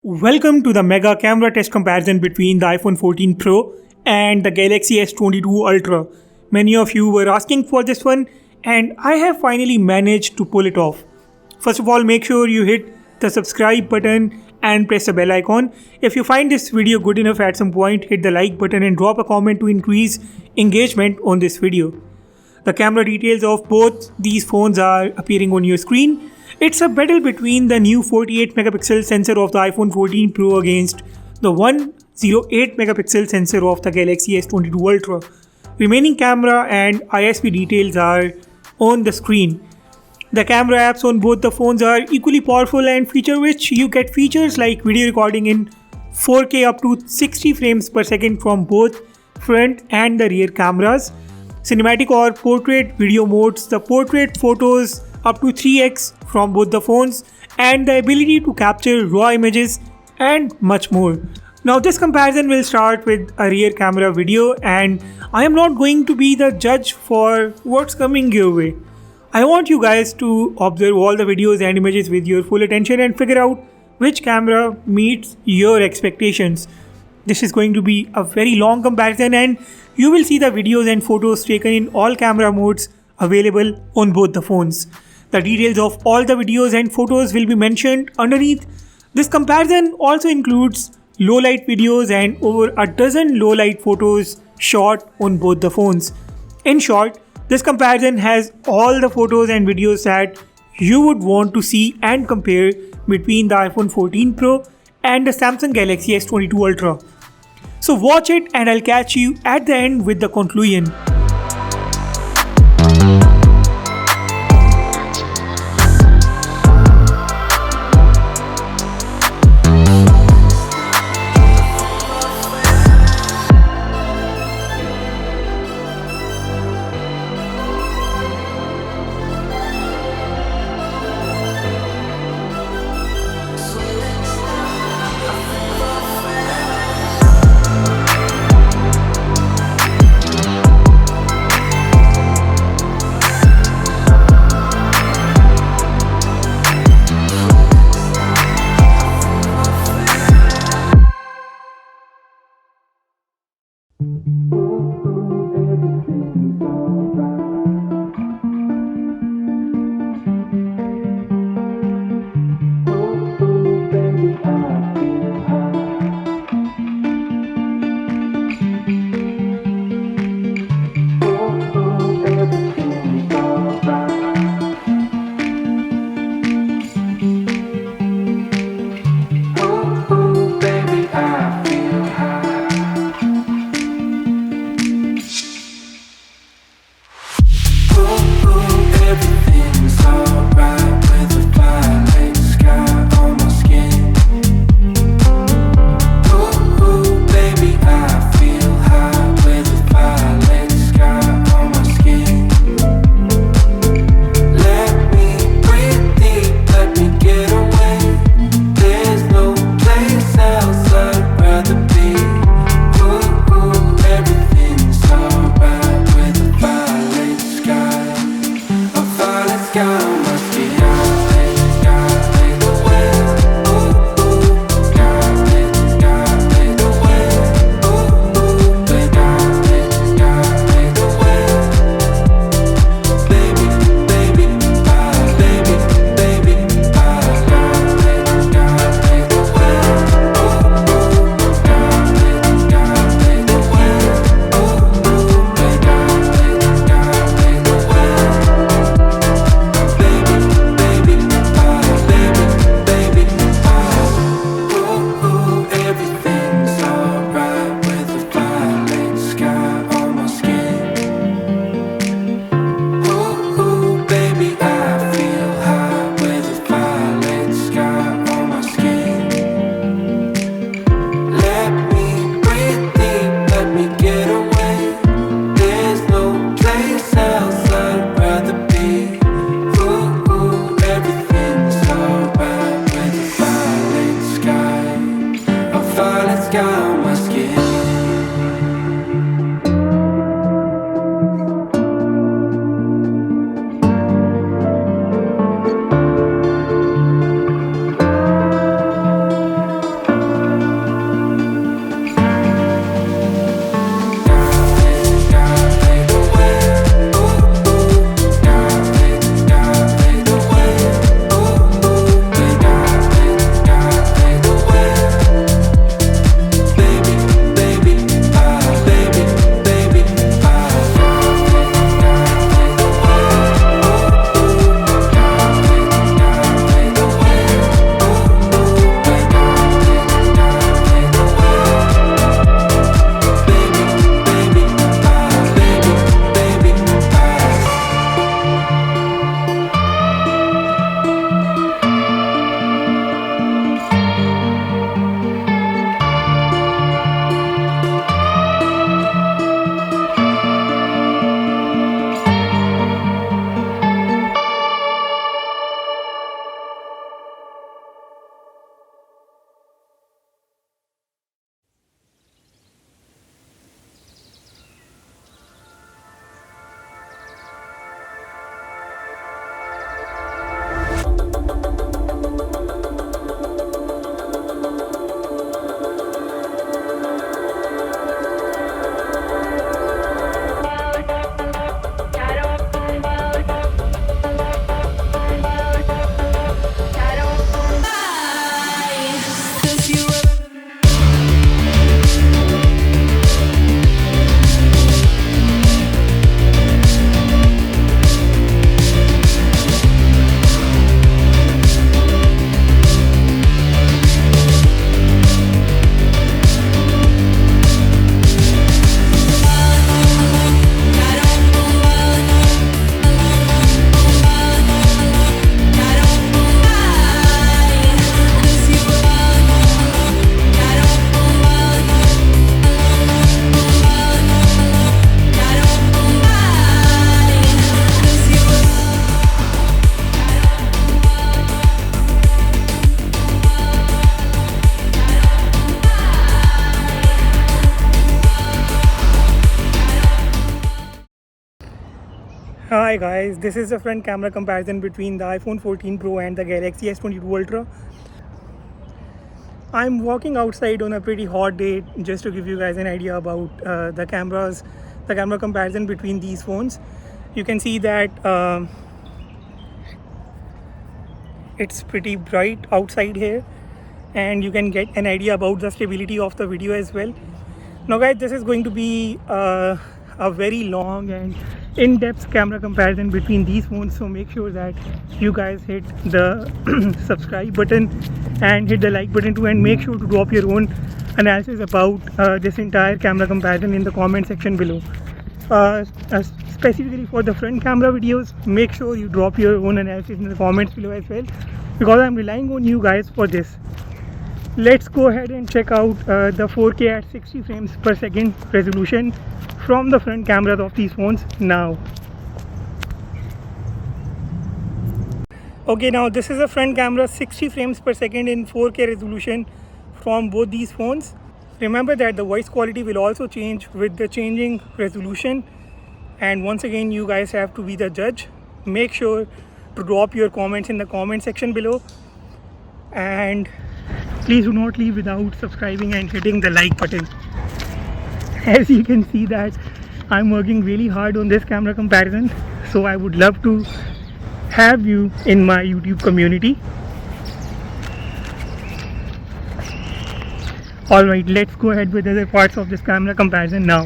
Welcome to the mega camera test comparison between the iPhone 14 Pro and the Galaxy S22 Ultra. Many of you were asking for this one and I have finally managed to pull it off. First of all, make sure you hit the subscribe button and press the bell icon. If you find this video good enough at some point, hit the like button and drop a comment to increase engagement on this video. The camera details of both these phones are appearing on your screen. It's a battle between the new 48 megapixel sensor of the iPhone 14 Pro against the 108 megapixel sensor of the Galaxy S22 Ultra. Remaining camera and ISP details are on the screen. The camera apps on both the phones are equally powerful and feature-rich. You get features like video recording in 4K up to 60 frames per second from both front and the rear cameras, cinematic or portrait video modes, the portrait photos up to 3x from both the phones, and the ability to capture raw images and much more. Now this comparison will start with a rear camera video, and I am not going to be the judge for what's coming your way. I want you guys to observe all the videos and images with your full attention and figure out which camera meets your expectations. This is going to be a very long comparison and you will see the videos and photos taken in all camera modes available on both the phones. The details of all the videos and photos will be mentioned underneath. This comparison also includes low light videos and over a dozen low light photos shot on both the phones. In short, this comparison has all the photos and videos that you would want to see and compare between the iPhone 14 Pro and the Samsung Galaxy S22 Ultra. So watch it and I'll catch you at the end with the conclusion. Hi guys, this is the front camera comparison between the iPhone 14 Pro and the Galaxy S22 Ultra. I'm walking outside on a pretty hot day just to give you guys an idea about the camera comparison between these phones. You can see that it's pretty bright outside here, and you can get an idea about the stability of the video as well. Now guys, this is going to be a very long and in-depth camera comparison between these phones, so make sure that you guys hit the subscribe button and hit the like button too, and make sure to drop your own analysis about this entire camera comparison in the comment section below. Specifically for the front camera videos, make sure you drop your own analysis in the comments below as well, because I'm relying on you guys for this. Let's go ahead and check out the 4K at 60 frames per second resolution from the front cameras of these phones now. Okay, now this is a front camera 60 frames per second in 4K resolution from both these phones. Remember that the voice quality will also change with the changing resolution, and once again you guys have to be the judge. Make sure to drop your comments in the comment section below, and please do not leave without subscribing and hitting the like button. As you can see that I'm working really hard on this camera comparison, so I would love to have you in my YouTube community. Alright, let's go ahead with other parts of this camera comparison now.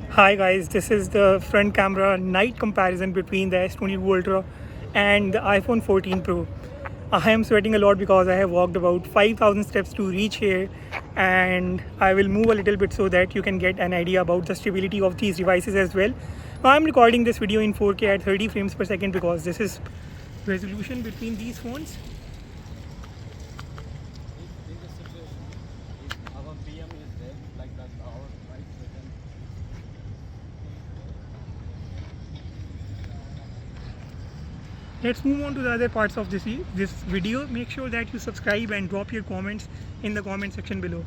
Hi guys, this is the front camera night comparison between the S22 Ultra and the iPhone 14 Pro. I am sweating a lot because I have walked about 5,000 steps to reach here, and I will move a little bit so that you can get an idea about the stability of these devices as well. Now I'm recording this video in 4K at 30 frames per second because this is resolution between these phones. Let's move on to the other parts of this video. Make sure that you subscribe and drop your comments in the comment section below.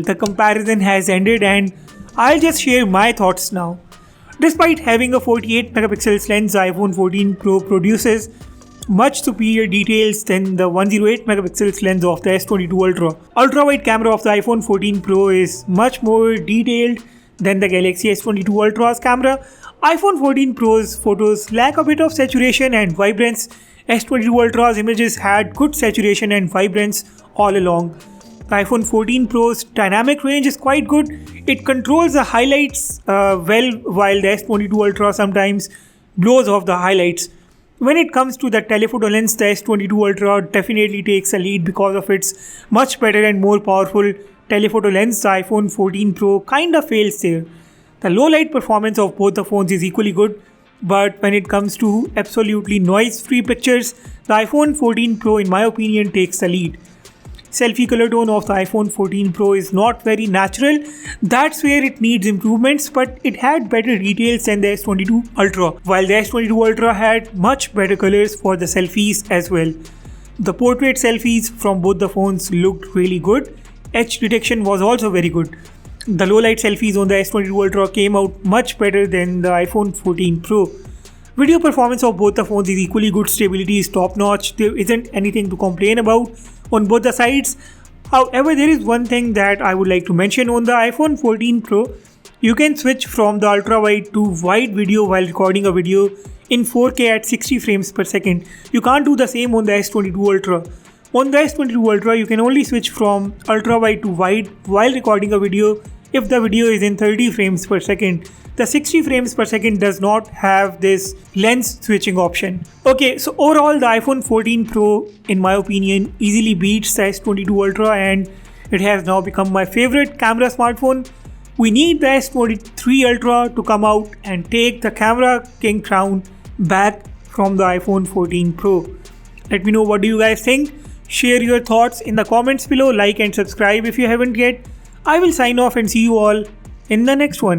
the comparison has ended and I'll just share my thoughts now. Despite having a 48 megapixels lens, the iPhone 14 Pro produces much superior details than the 108 megapixels lens of the S22 Ultra. Ultra-wide camera of the iPhone 14 Pro is much more detailed than the Galaxy S22 Ultra's camera. iPhone 14 Pro's photos lack a bit of saturation and vibrance. S22 Ultra's images had good saturation and vibrance all along. The iPhone 14 Pro's dynamic range is quite good. It controls the highlights well, while the S22 Ultra sometimes blows off the highlights. When it comes to the telephoto lens, the S22 Ultra definitely takes a lead because of its much better and more powerful telephoto lens. The iPhone 14 Pro kinda fails there. The low light performance of both the phones is equally good, but when it comes to absolutely noise-free pictures, the iPhone 14 Pro in my opinion takes the lead. Selfie color tone of the iPhone 14 Pro is not very natural. That's where it needs improvements, but it had better details than the S22 Ultra, while the S22 Ultra had much better colors for the selfies as well. The portrait selfies from both the phones looked really good. Edge detection was also very good. The low light selfies on the S22 Ultra came out much better than the iPhone 14 Pro. Video performance of both the phones is equally good. Stability is top notch. There isn't anything to complain about on both the sides. However, there is one thing that I would like to mention. On the iPhone 14 Pro, you can switch from the ultra wide to wide video while recording a video in 4K at 60 frames per second. You can't do the same on the S22 Ultra. On the S22 Ultra, you can only switch from ultra wide to wide while recording a video if the video is in 30 frames per second. The 60 frames per second does not have this lens switching option. Okay, so overall the iPhone 14 Pro in my opinion easily beats the S22 Ultra and it has now become my favorite camera smartphone. We need the S23 Ultra to come out and take the camera king crown back from the iPhone 14 Pro. Let me know what do you guys think. Share your thoughts in the comments below, like and subscribe if you haven't yet. I will sign off and see you all in the next one.